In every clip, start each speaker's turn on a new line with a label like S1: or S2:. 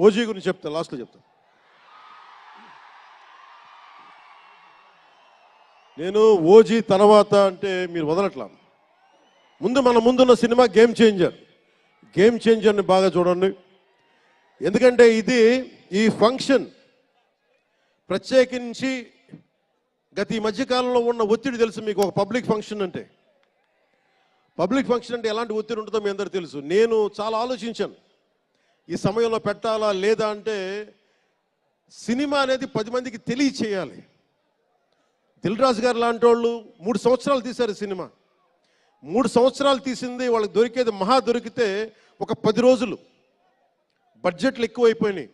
S1: OG గురించి చెప్తాను, లాస్ట్లో చెప్తాను. నేను ఓజీ తర్వాత అంటే మీరు వదలట్లా. మన ముందున్న సినిమా గేమ్ చేంజర్ని బాగా చూడండి. ఎందుకంటే ఈ ఫంక్షన్ ప్రత్యేకించి గత ఈ మధ్యకాలంలో ఉన్న ఒత్తిడి తెలుసు మీకు. ఒక పబ్లిక్ ఫంక్షన్ అంటే ఎలాంటి ఒత్తిడి ఉంటుందో మీ అందరికీ తెలుసు. నేను చాలా ఆలోచించాను, ఈ సమయంలో పెట్టాలా లేదా అంటే. సినిమా అనేది 10 మందికి తెలియచేయాలి. దిల్ రాజు గారు లాంటి వాళ్ళు 3 సంవత్సరాలు తీశారు సినిమా. 3 సంవత్సరాలు తీసింది, వాళ్ళకి దొరికేది దొరికితే ఒక 10 రోజులు. బడ్జెట్లు ఎక్కువైపోయినాయి.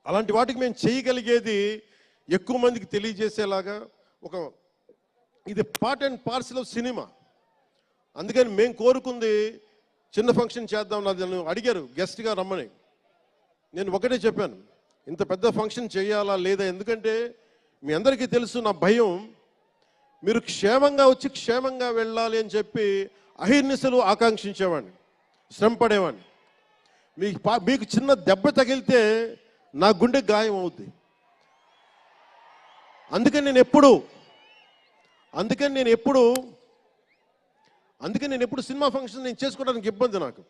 S1: అలాంటి వాటికి మేము చేయగలిగేది ఎక్కువ మందికి తెలియజేసేలాగా ఇది part and parcel of cinema. అందుకని మేము కోరుకుంది చిన్న ఫంక్షన్ చేద్దాం. నన్ను అడిగారు గెస్ట్గా రమ్మని. నేను ఒకటే చెప్పాను, ఇంత పెద్ద ఫంక్షన్ చేయాలా లేదా. ఎందుకంటే మీ అందరికీ తెలుసు నా భయం. మీరు క్షేమంగా వచ్చి క్షేమంగా వెళ్ళాలి అని చెప్పి అహిర్నిశలు ఆకాంక్షించేవాడిని, శ్రమ పడేవాడిని. మీకు చిన్న దెబ్బ తగిలితే నా గుండె గాయం అవుద్ది. అందుకని నేను ఎప్పుడు సినిమా ఫంక్షన్ నేను చేసుకోవడానికి ఇబ్బంది నాకు.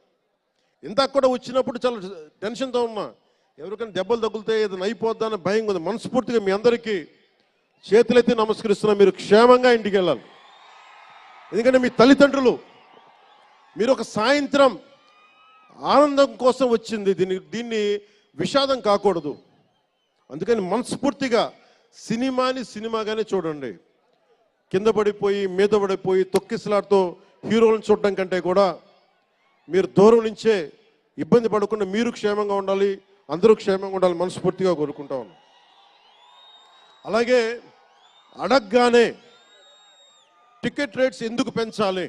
S1: ఇందాక కూడా వచ్చినప్పుడు చాలా టెన్షన్తో ఉన్నా, ఎవరికైనా దెబ్బలు తగులుతాయి, ఏదైనా అయిపోద్దా అని భయం ఉంది. మనస్ఫూర్తిగా మీ అందరికీ చేతులైతే నమస్కరిస్తున్నా, మీరు క్షేమంగా ఇంటికి వెళ్ళాలి. ఎందుకంటే మీ తల్లిదండ్రులు, మీరు ఒక సాయంత్రం ఆనందం కోసం వచ్చింది, దీన్ని విషాదం కాకూడదు. అందుకని మనస్ఫూర్తిగా సినిమాని సినిమాగానే చూడండి. కింద పడిపోయి మీద పడిపోయి తొక్కిసలాడుతూ హీరోలను చూడడం కంటే కూడా మీరు దూరం నుంచే ఇబ్బంది పడకుండా మీరు క్షేమంగా ఉండాలి, అందరూ క్షేమంగా ఉండాలి మనస్ఫూర్తిగా కోరుకుంటా ఉన్నాం. అలాగే అడగగానే టికెట్ రేట్స్ ఎందుకు పెంచాలి?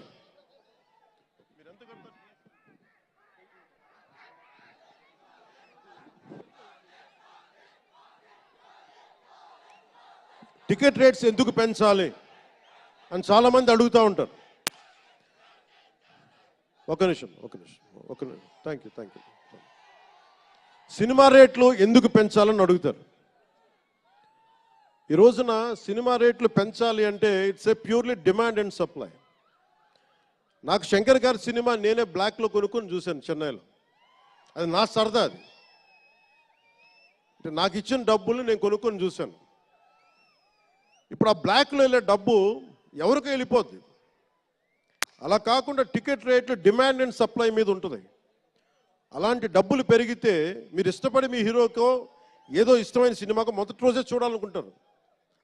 S1: టికెట్ రేట్స్ ఎందుకు పెంచాలి అని చాలామంది అడుగుతూ ఉంటారు. ఒక నిమిషం. Thank you. సినిమా రేట్లు ఎందుకు పెంచాలని అడుగుతారు. ఈ రోజున సినిమా రేట్లు పెంచాలి అంటే it's a purely demand and supply. నాకు శంకర్ గారి సినిమా నేనే బ్లాక్లో కొనుక్కొని చూశాను చెన్నైలో. అది నా సరదా. అది అంటే నాకు ఇచ్చిన డబ్బులు నేను కొనుక్కొని చూశాను. ఇప్పుడు ఆ బ్లాక్లో వెళ్ళే డబ్బు ఎవరికి వెళ్ళిపోద్ది. అలా కాకుండా టికెట్ రేట్లు డిమాండ్ అండ్ సప్లై మీద ఉంటుంది. అలాంటి డబ్బులు పెరిగితే మీరు ఇష్టపడి మీ హీరోకో ఏదో ఇష్టమైన సినిమాకో మొదటి రోజే చూడాలనుకుంటారు.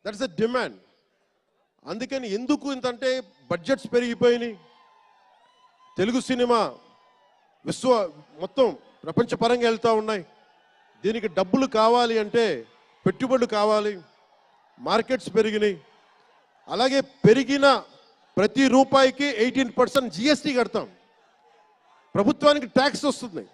S1: That's a demand. అందుకని ఎందుకు ఇంతంటే బడ్జెట్స్ పెరిగిపోయినాయి. తెలుగు సినిమా మొత్తం ప్రపంచపరంగా వెళ్తూ ఉన్నాయి. దీనికి డబ్బులు కావాలి అంటే పెట్టుబడులు కావాలి. మార్కెట్స్ పెరిగినాయి. అలాగే పెరిగిన ప్రతి రూపాయికి 18% GST కడతాం. ప్రభుత్వానికి ట్యాక్స్ వస్తుంది.